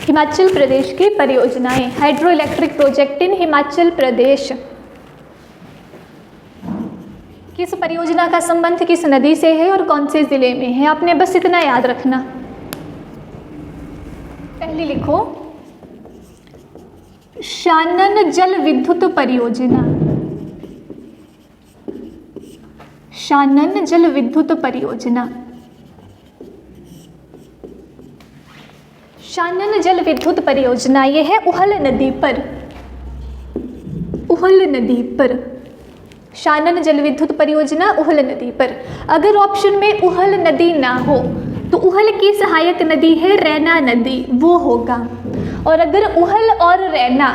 हिमाचल प्रदेश की परियोजनाएं, hydro electric project in Himachal Pradesh. किस परियोजना का संबंध किस नदी से है और कौन से जिले में है, आपने बस इतना याद रखना। पहले लिखो शानन जल विद्युत परियोजना, शानन जल विद्युत परियोजना। शानन जल विद्युत परियोजना ये है उहल नदी पर, उहल नदी पर। शानन जल विद्युत परियोजना उहल नदी पर। अगर ऑप्शन में उहल नदी ना हो तो उहल की सहायक नदी है रैना नदी, वो होगा। और अगर उहल और रैना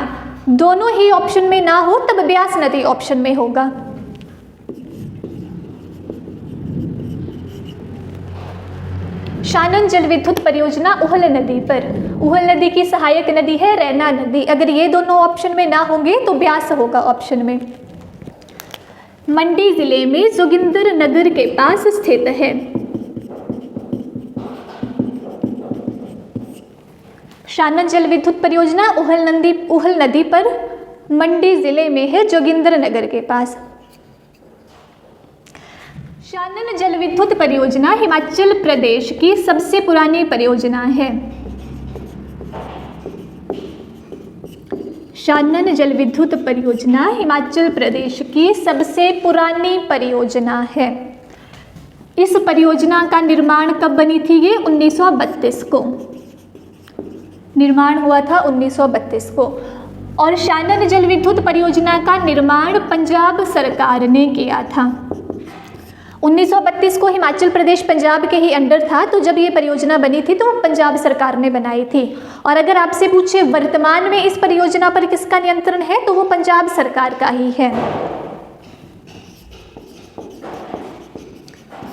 दोनों ही ऑप्शन में ना हो तब ब्यास नदी ऑप्शन में होगा। शानन जल विद्युत परियोजना उहल नदी पर, उहल नदी की सहायक नदी है रैना नदी। अगर ये दोनों ऑप्शन में ना होंगे तो ब्यास होगा ऑप्शन में। मंडी जिले में जोगिंदर नगर के पास स्थित है। शानन जल विद्युत परियोजना उहल नदी पर, मंडी जिले में है, जोगिंदर नगर के पास। शानन जल विद्युत परियोजना हिमाचल प्रदेश की सबसे पुरानी परियोजना है। शानन जल विद्युत परियोजना हिमाचल प्रदेश की सबसे पुरानी परियोजना है। इस परियोजना का निर्माण कब बनी थी? ये 1932 को निर्माण हुआ था, 1932 को। और शानन जल विद्युत परियोजना का निर्माण पंजाब सरकार ने किया था। 1932 को हिमाचल प्रदेश पंजाब के ही अंडर था, तो जब ये परियोजना बनी थी तो पंजाब सरकार ने बनाई थी। और अगर आपसे पूछे वर्तमान में इस परियोजना पर किसका नियंत्रण है तो वो पंजाब सरकार का ही है।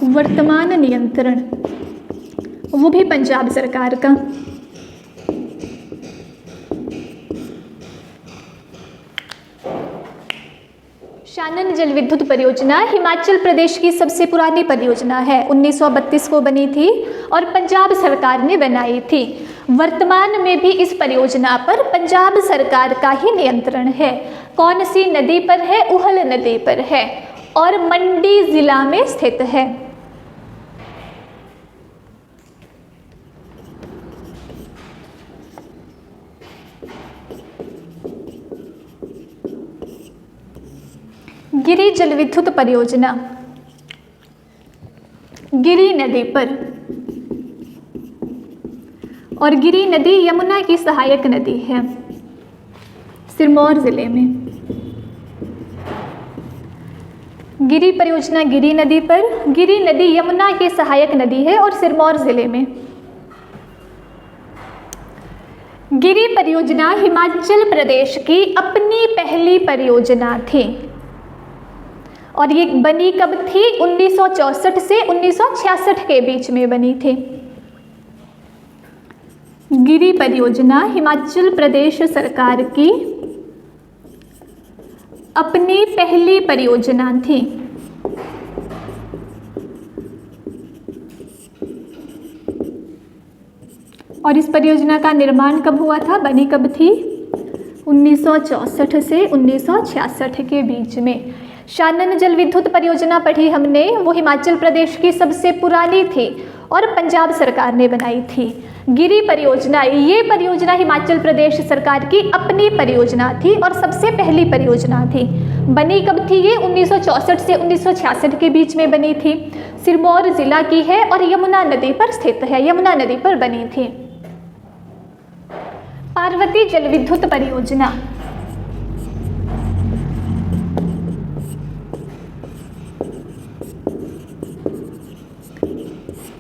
वर्तमान नियंत्रण वो भी पंजाब सरकार का। शानन जल विद्युत परियोजना हिमाचल प्रदेश की सबसे पुरानी परियोजना है। 1932 को बनी थी और पंजाब सरकार ने बनाई थी। वर्तमान में भी इस परियोजना पर पंजाब सरकार का ही नियंत्रण है। कौन सी नदी पर है? उहल नदी पर है और मंडी जिला में स्थित है। गिरी जल विद्युत परियोजना गिरी नदी पर, और गिरी नदी यमुना की सहायक नदी है, सिरमौर जिले में। गिरी परियोजना गिरी नदी पर, गिरी नदी यमुना की सहायक नदी है और सिरमौर जिले में। गिरी परियोजना हिमाचल प्रदेश की अपनी पहली परियोजना थी और ये बनी कब थी? 1964 से 1966 के बीच में बनी थी। गिरी परियोजना हिमाचल प्रदेश सरकार की अपनी पहली परियोजना थी। और इस परियोजना का निर्माण कब हुआ था? बनी कब थी? 1964 से 1966 के बीच में। शानन जल विद्युत परियोजना पढ़ी हमने, वो हिमाचल प्रदेश की सबसे पुरानी थी और पंजाब सरकार ने बनाई थी। गिरी परियोजना, ये परियोजना हिमाचल प्रदेश सरकार की अपनी परियोजना थी और सबसे पहली परियोजना थी। बनी कब थी ये? 1964 से 1966 के बीच में बनी थी। सिरमौर जिला की है और यमुना नदी पर स्थित है, यमुना नदी पर बनी थी। पार्वती जल विद्युत परियोजना,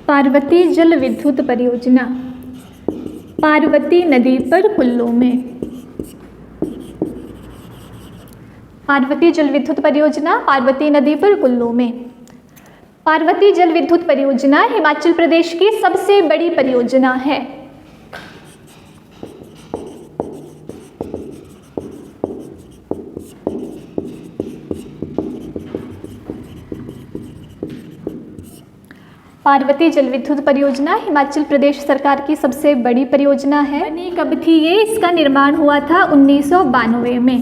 पार्वती जल विद्युत परियोजना पार्वती नदी पर कुल्लू में। पार्वती जल विद्युत परियोजना पार्वती नदी पर कुल्लू में। पार्वती जल विद्युत परियोजना हिमाचल प्रदेश की सबसे बड़ी परियोजना है। पार्वती जल विद्युत परियोजना हिमाचल प्रदेश सरकार की सबसे बड़ी परियोजना है। बनी कब थी ये? इसका निर्माण हुआ था 1992 में।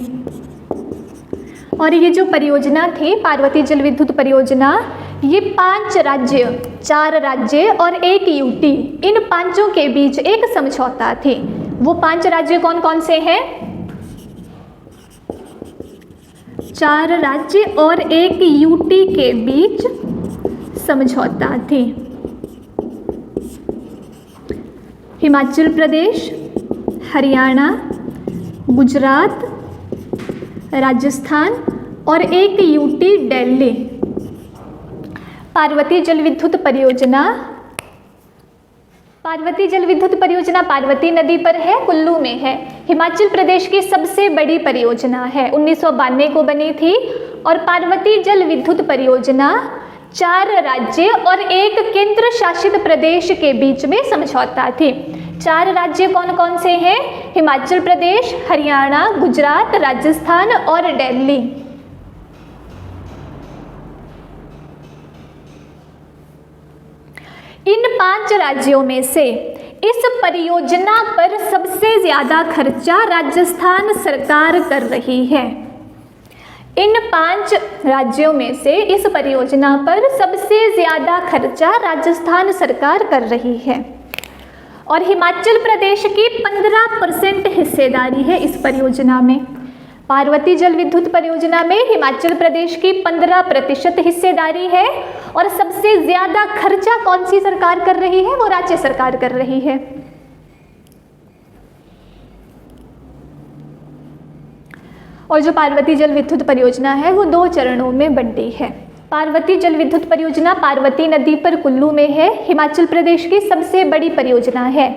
और ये जो परियोजना थी पार्वती जल विद्युत परियोजना, ये 5 राज्य, 4 राज्य और 1 यूटी, इन पांचों के बीच एक समझौता थे। वो 5 राज्य कौन कौन से हैं? 4 राज्य और 1 यूटी के बीच समझौता थे। हिमाचल प्रदेश, हरियाणा, गुजरात, राजस्थान और 1 यूटी दिल्ली। पार्वती जल विद्युत परियोजना, पार्वती जल विद्युत परियोजना पार्वती नदी पर है, कुल्लू में है। हिमाचल प्रदेश की सबसे बड़ी परियोजना है, 1992 को बनी थी। और पार्वती जल विद्युत परियोजना 4 राज्य और 1 केंद्र शासित प्रदेश के बीच में समझौता थी। 4 राज्य कौन कौन से हैं? हिमाचल प्रदेश, हरियाणा, गुजरात, राजस्थान और दिल्ली। इन 5 राज्यों में से इस परियोजना पर सबसे ज़्यादा खर्चा राजस्थान सरकार कर रही है। इन 5 राज्यों में से इस परियोजना पर सबसे ज़्यादा खर्चा राजस्थान सरकार कर रही है। और हिमाचल प्रदेश की 15% हिस्सेदारी है इस परियोजना में। पार्वती जल विद्युत परियोजना में हिमाचल प्रदेश की 15% हिस्सेदारी है। और सबसे ज़्यादा खर्चा कौन सी सरकार कर रही है? वो राज्य सरकार कर रही है। और जो पार्वती जल विद्युत परियोजना है वो 2 चरणों में बंटी है। पार्वती जल विद्युत परियोजना पार्वती नदी पर कुल्लू में है, हिमाचल प्रदेश की सबसे बड़ी परियोजना है।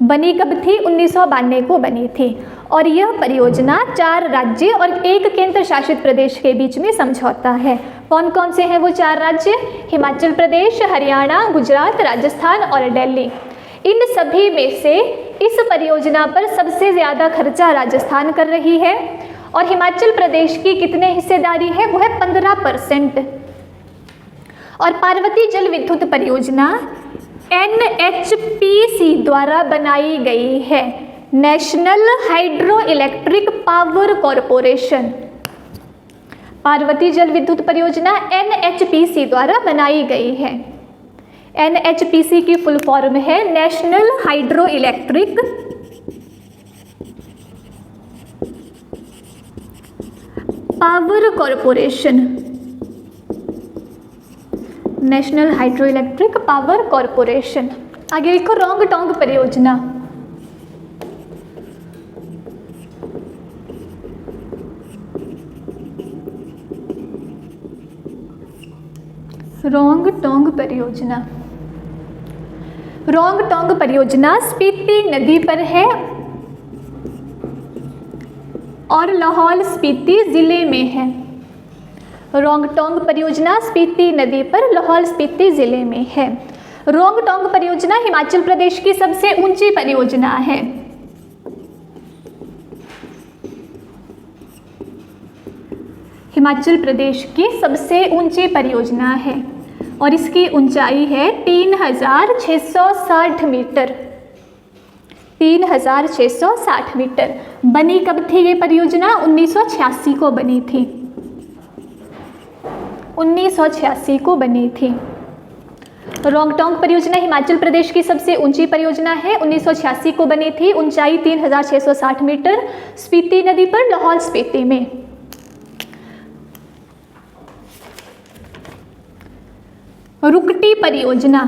बनी कब थी? 1992 को बनी थी। और यह परियोजना 4 राज्य और 1 केंद्र शासित प्रदेश के बीच में समझौता है। कौन कौन से हैं वो 4 राज्य? हिमाचल प्रदेश, हरियाणा, गुजरात, राजस्थान और दिल्ली। इन सभी में से इस परियोजना पर सबसे ज़्यादा खर्चा राजस्थान कर रही है। और हिमाचल प्रदेश की कितने हिस्सेदारी है? वो है 15%। और पार्वती जल विद्युत परियोजना NHPC द्वारा बनाई गई है, national hydro electric power corporation. Parvati जल विद्युत परियोजना NHPC द्वारा बनाई गई है। NHPC की फुल फॉर्म है national hydro electric power corporation, national hydro electric power corporation. आगे लिखो रोंगटोंग परियोजना। रोंगटोंग परियोजना, रोंगटोंग परियोजना स्पीति नदी पर है और लाहौल स्पीति जिले में है। रोंगटोंग परियोजना स्पीति नदी पर लाहौल स्पीति जिले में है। रोंगटोंग परियोजना हिमाचल प्रदेश की सबसे ऊंची परियोजना है। हिमाचल प्रदेश की सबसे ऊंची परियोजना है और इसकी ऊंचाई है 3660 मीटर। 3660 मीटर। बनी कब थी ये परियोजना? 1986 को बनी थी। 1986 को बनी थी। रोंगटोंग परियोजना हिमाचल प्रदेश की सबसे ऊंची परियोजना है, 1986 को बनी थी। ऊंचाई 3660 मीटर, स्पीति नदी पर लाहौल स्पीति में। रुकटी परियोजना,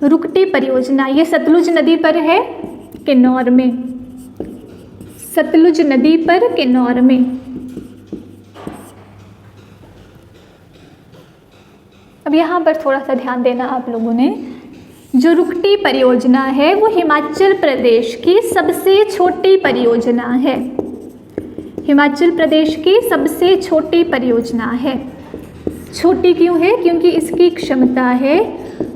रुकटी परियोजना ये सतलुज नदी पर है, किन्नौर में। सतलुज नदी पर किन्नौर में। अब यहाँ पर थोड़ा सा ध्यान देना आप लोगों ने। जो रुकटी परियोजना है वो हिमाचल प्रदेश की सबसे छोटी परियोजना है। हिमाचल प्रदेश की सबसे छोटी परियोजना है। छोटी क्यों है? क्योंकि इसकी क्षमता है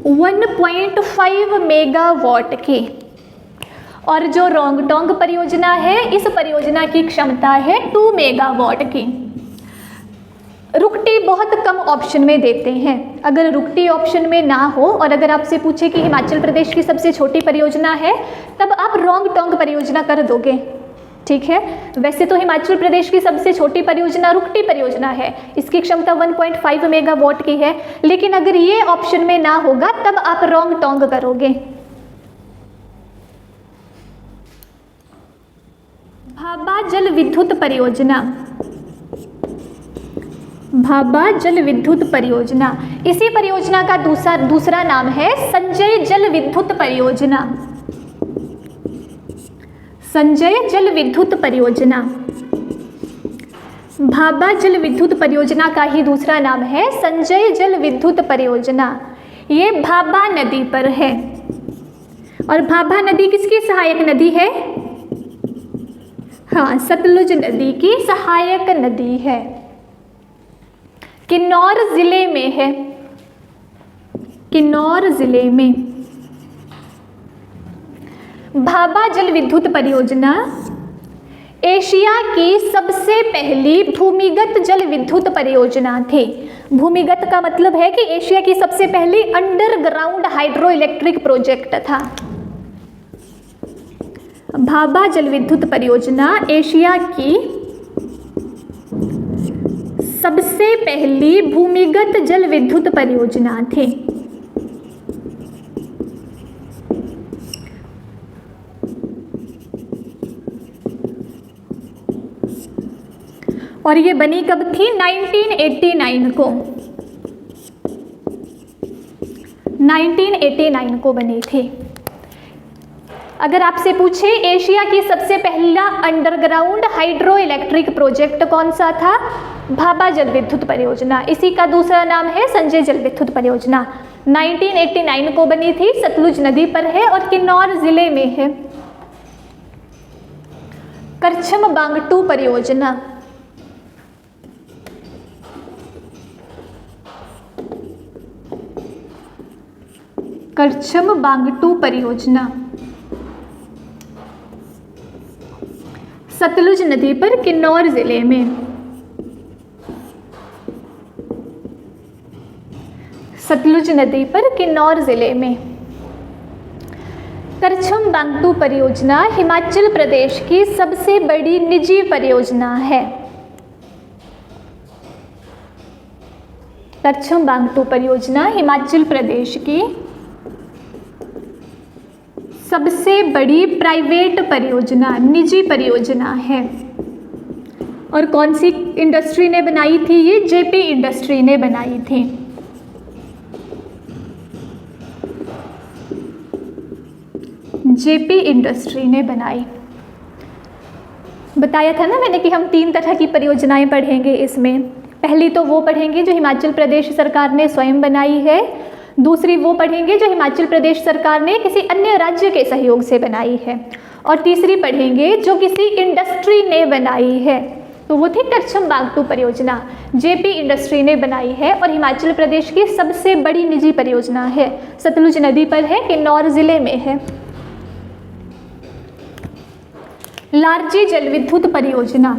1.5 मेगावाट की। और जो रोंगटोंग परियोजना है इस परियोजना की क्षमता है 2 मेगावाट की। रुकटी बहुत कम ऑप्शन में देते हैं। अगर रुकटी ऑप्शन में ना हो और अगर आपसे पूछे कि हिमाचल प्रदेश की सबसे छोटी परियोजना है, तब आप रोंग टोंग परियोजना कर दोगे, ठीक है। वैसे तो हिमाचल प्रदेश की सबसे छोटी परियोजना रुकटी परियोजना है, इसकी क्षमता 1.5 मेगावाट की है, लेकिन अगर ये ऑप्शन में ना होगा तब आप रोंग टोंग करोगे। भाभा जल विद्युत परियोजना, भाभा जल विद्युत परियोजना, इसी परियोजना का दूसरा नाम है संजय जल विद्युत परियोजना। संजय जल विद्युत परियोजना, भाभा जल विद्युत परियोजना का ही दूसरा नाम है संजय जल विद्युत परियोजना। ये भाभा नदी पर है और भाभा नदी किसकी सहायक नदी है? हाँ, सतलुज नदी की सहायक नदी है। किन्नौर जिले में है, किन्नौर जिले में। भाभा जल विद्युत परियोजना एशिया की सबसे पहली भूमिगत जल विद्युत परियोजना थी। भूमिगत का मतलब है कि एशिया की सबसे पहली अंडरग्राउंड हाइड्रो इलेक्ट्रिक प्रोजेक्ट था। भाभा जल विद्युत परियोजना एशिया की सबसे पहली भूमिगत जल विद्युत परियोजना थी। और ये बनी कब थी? 1989 को, 1989 को बनी थी। अगर आपसे पूछे एशिया की सबसे पहला अंडरग्राउंड हाइड्रो इलेक्ट्रिक प्रोजेक्ट कौन सा था? भाभा जल विद्युत परियोजना, इसी का दूसरा नाम है संजय जल विद्युत परियोजना। 1989 को बनी थी, सतलुज नदी पर है और किन्नौर जिले में है। करछम बांगटू परियोजना, करछम बांगटू परियोजना सतलुज नदी पर किन्नौर जिले में। सतलुज नदी पर किन्नौर जिले में। करछम बांगटू परियोजना हिमाचल प्रदेश की सबसे बड़ी निजी परियोजना है। करछम बांगटू परियोजना हिमाचल प्रदेश की सबसे बड़ी प्राइवेट परियोजना, निजी परियोजना है। और कौन सी इंडस्ट्री ने बनाई थी? ये जेपी इंडस्ट्री ने बनाई थी। जेपी इंडस्ट्री ने बनाई। बताया था ना मैंने कि हम 3 तरह की परियोजनाएं पढ़ेंगे इसमें। पहली तो वो पढ़ेंगे जो हिमाचल प्रदेश सरकार ने स्वयं बनाई है, दूसरी वो पढ़ेंगे जो हिमाचल प्रदेश सरकार ने किसी अन्य राज्य के सहयोग से बनाई है, और तीसरी पढ़ेंगे जो किसी इंडस्ट्री ने बनाई है। तो वो थी करछम बांगटू परियोजना, जेपी इंडस्ट्री ने बनाई है और हिमाचल प्रदेश की सबसे बड़ी निजी परियोजना है। सतलुज नदी पर है, किन्नौर जिले में है। लारजी जल विद्युत परियोजना,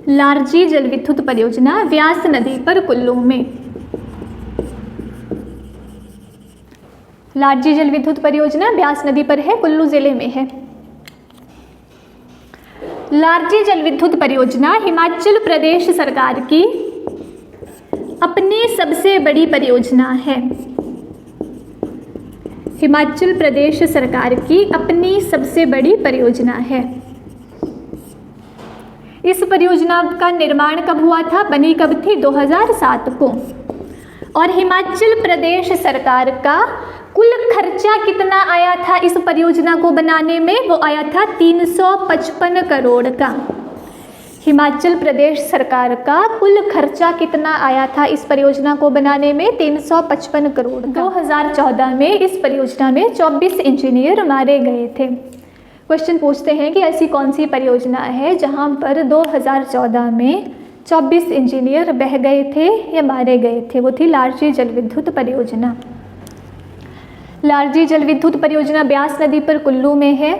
लारजी जल विद्युत परियोजना व्यास नदी पर कुल्लू में। लारजी जल विद्युत परियोजना व्यास नदी पर है, कुल्लू जिले में है। लारजी जल विद्युत परियोजना हिमाचल प्रदेश सरकार की अपनी सबसे बड़ी परियोजना है। हिमाचल प्रदेश सरकार की अपनी सबसे बड़ी परियोजना है। इस परियोजना का निर्माण कब हुआ था? बनी कब थी? 2007 को। और हिमाचल प्रदेश सरकार का कुल खर्चा कितना आया था इस परियोजना को बनाने में? वो आया था 355 करोड़ का। हिमाचल प्रदेश सरकार का कुल खर्चा कितना आया था इस परियोजना को बनाने में? 355 करोड़ का। 2014 में इस परियोजना में 24 इंजीनियर मारे गए थे। क्वेश्चन पूछते हैं कि ऐसी कौन सी परियोजना है जहां पर 2014 में 24 इंजीनियर बह गए थे या मारे गए थे? वो थी लारजी जल विद्युत परियोजना। लारजी जल विद्युत परियोजना ब्यास नदी पर कुल्लू में है।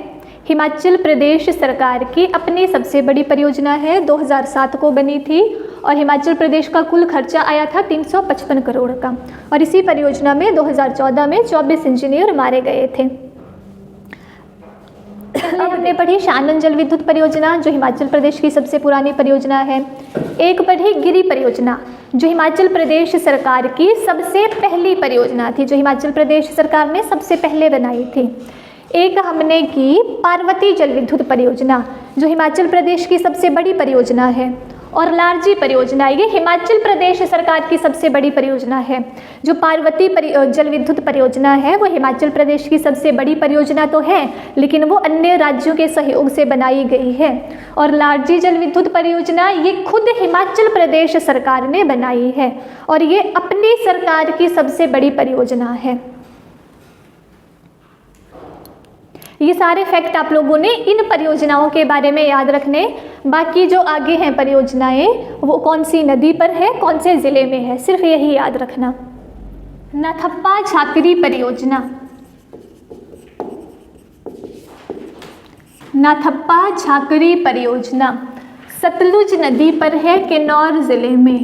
हिमाचल प्रदेश सरकार की अपनी सबसे बड़ी परियोजना है, 2007 को बनी थी और हिमाचल प्रदेश का कुल खर्चा आया था 355 करोड़ का। और इसी परियोजना में 2014 में 24 इंजीनियर मारे गए थे। हमने पढ़ी शानन जल विद्युत परियोजना जो हिमाचल प्रदेश की सबसे पुरानी परियोजना है। एक पढ़ी गिरी परियोजना जो हिमाचल प्रदेश सरकार की सबसे पहली परियोजना थी, जो हिमाचल प्रदेश सरकार ने सबसे पहले बनाई थी। एक हमने की पार्वती जल विद्युत परियोजना जो हिमाचल प्रदेश की सबसे बड़ी परियोजना है। और लारजी परियोजना ये हिमाचल प्रदेश सरकार की सबसे बड़ी परियोजना है। जो पार्वती जल विद्युत परियोजना है वो हिमाचल प्रदेश की सबसे बड़ी परियोजना तो है, लेकिन वो अन्य राज्यों के सहयोग से बनाई गई है। और लारजी जल विद्युत परियोजना ये खुद हिमाचल प्रदेश सरकार ने बनाई है और ये अपनी सरकार की सबसे बड़ी परियोजना है। ये सारे फैक्ट आप लोगों ने इन परियोजनाओं के बारे में याद रखने। बाकी जो आगे हैं परियोजनाएं वो कौन सी नदी पर है, कौन से ज़िले में है, सिर्फ यही याद रखना। नाथप्पा झाकरी परियोजना, नाथप्पा झाकरी परियोजना सतलुज नदी पर है, किन्नौर ज़िले में।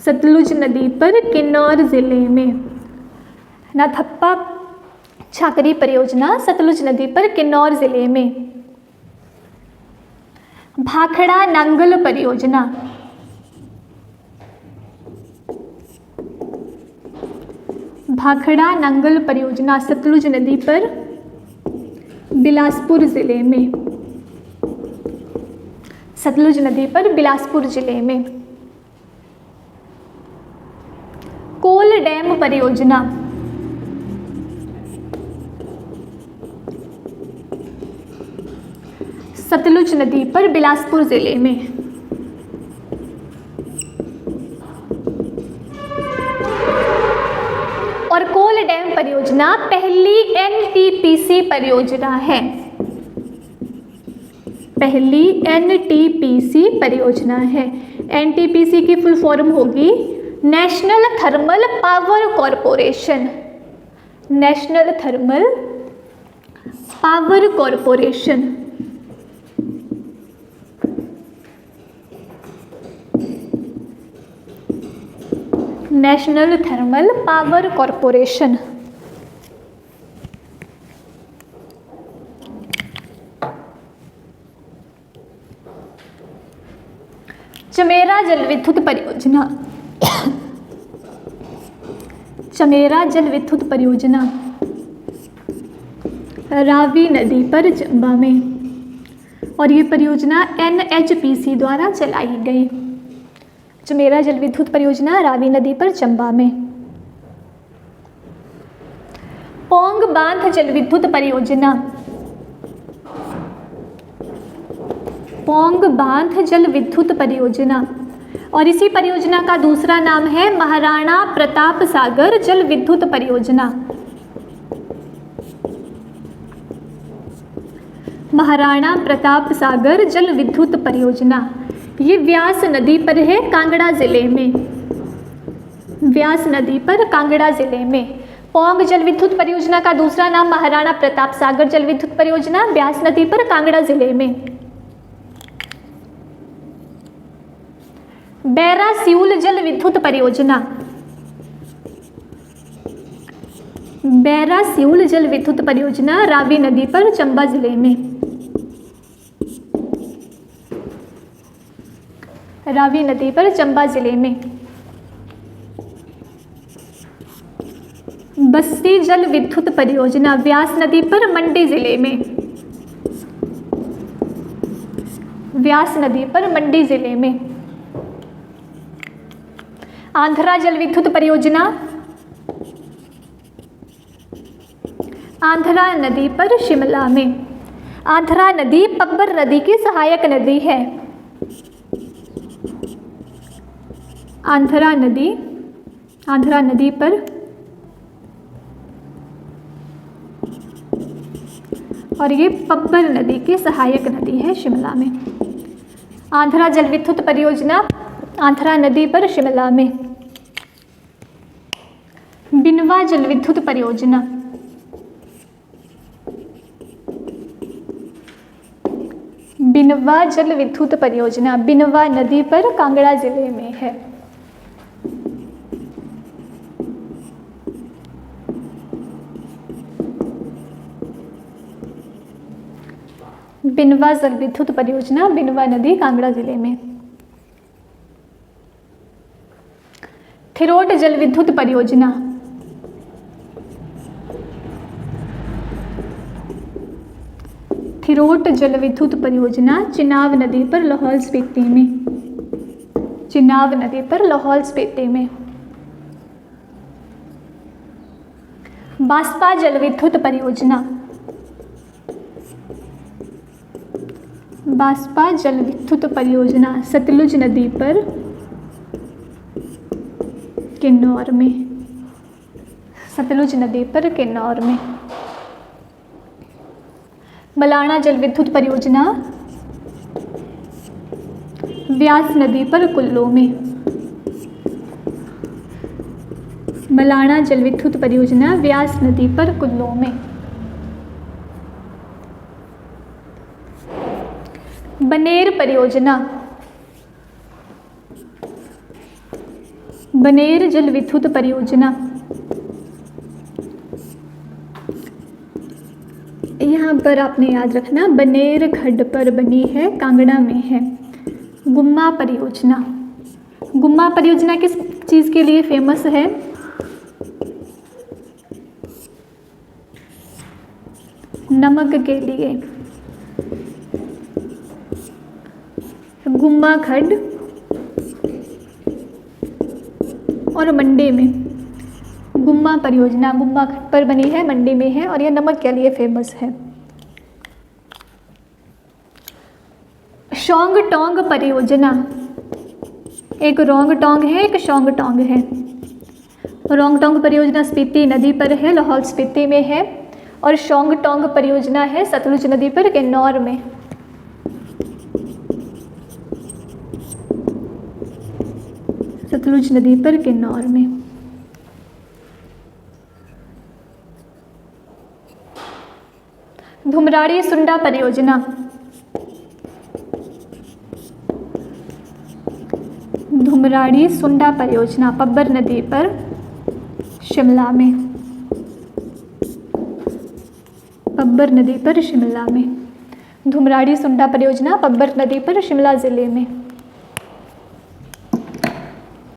सतलुज नदी पर किन्नौर ज़िले में नाथप्पा झाकरी परियोजना सतलुज नदी पर किन्नौर ज़िले में। भाखड़ा नांगल परियोजना, भाखड़ा नांगल परियोजना सतलुज नदी पर बिलासपुर ज़िले में। सतलुज नदी पर बिलासपुर ज़िले में। कोल डैम परियोजना, सतलुज नदी पर बिलासपुर ज़िले में। और कोल डैम परियोजना पहली एनटीपीसी परियोजना है, पहली एनटीपीसी परियोजना है। एनटीपीसी की फुल फॉर्म होगी national thermal power corporation, national thermal power corporation. National thermal power corporation. Chamera जल विद्युत परियोजना, चमेरा जल विद्युत परियोजना रावी नदी पर चंबा में। और ये परियोजना एनएचपीसी द्वारा चलाई गई। चमेरा जल विद्युत परियोजना रावी नदी पर चंबा में। पोंग बांध जल विद्युत परियोजना, पोंग बांध जल विद्युत परियोजना। और इसी परियोजना का दूसरा नाम है महाराणा प्रताप सागर जल विद्युत परियोजना, महाराणा प्रताप सागर जल विद्युत परियोजना। ये व्यास नदी पर है, कांगड़ा ज़िले में। व्यास नदी पर कांगड़ा ज़िले में। पोंग जल विद्युत परियोजना का दूसरा नाम महाराणा प्रताप सागर जल विद्युत परियोजना, व्यास नदी पर कांगड़ा ज़िले में। बैरा सियूल जल विद्युत परियोजना, बैरा सियूल जल विद्युत परियोजना रावी नदी पर चंबा ज़िले में। रावी नदी पर चंबा ज़िले में। बस्ती जल विद्युत परियोजना व्यास नदी पर मंडी ज़िले में, व्यास नदी पर मंडी ज़िले में। आंध्रा जल विद्युत परियोजना, आंध्रा नदी पर शिमला में। आंध्रा नदी पब्बर नदी की सहायक नदी है। आंध्रा नदी, आंध्रा नदी पर और ये पब्बर नदी की सहायक नदी है शिमला में। आंध्रा जल विद्युत परियोजना आंध्रा नदी पर शिमला में। बिनवा जल विद्युत परियोजना, बिनवा जल विद्युत परियोजना बिनवा नदी पर कांगड़ा जिले में है। बिनवा जल विद्युत परियोजना बिनवा नदी कांगड़ा जिले में। थिरोट जल विद्युत परियोजना, थिरोट जल विद्युत परियोजना चिनाब नदी पर लाहौल स्पीति में, चिनाब नदी पर लाहौल स्पीति में। बास्पा जल विद्युत परियोजना, बास्पा जल विद्युत परियोजना सतलुज नदी पर किन्नौर में, सतलुज नदी पर किन्नौर में। मलाना जल विद्युत परियोजना व्यास नदी पर कुल्लू में, मलाना जल विद्युत परियोजना व्यास नदी पर कुल्लू में। बनेर परियोजना, बनेर जल विद्युत परियोजना यहाँ पर आपने याद रखना बनेर खड्ड पर बनी है, कांगड़ा में है। गुम्मा परियोजना, गुम्मा परियोजना किस चीज़ के लिए फेमस है? नमक के लिए। गुम्मा खड्ड और मंडी में, गुम्मा परियोजना गुम्मा खड्ड पर बनी है, मंडी में है और यह नमक के लिए फेमस है। शोंग टोंग परियोजना, एक रोंग टोंग है, एक शोंग टोंग है। रोंग टोंग परियोजना स्पीति नदी पर है, लाहौल स्पीति में है, और शोंग टोंग परियोजना है सतलुज नदी पर किन्नौर में। सतलुज नदी पर किन्नौर में। धुमराड़ी सुंडा परियोजना, धुमराड़ी सुंडा परियोजना पब्बर नदी पर शिमला में, पब्बर नदी पर शिमला में। धुमराड़ी सुंडा परियोजना पब्बर नदी पर शिमला जिले में।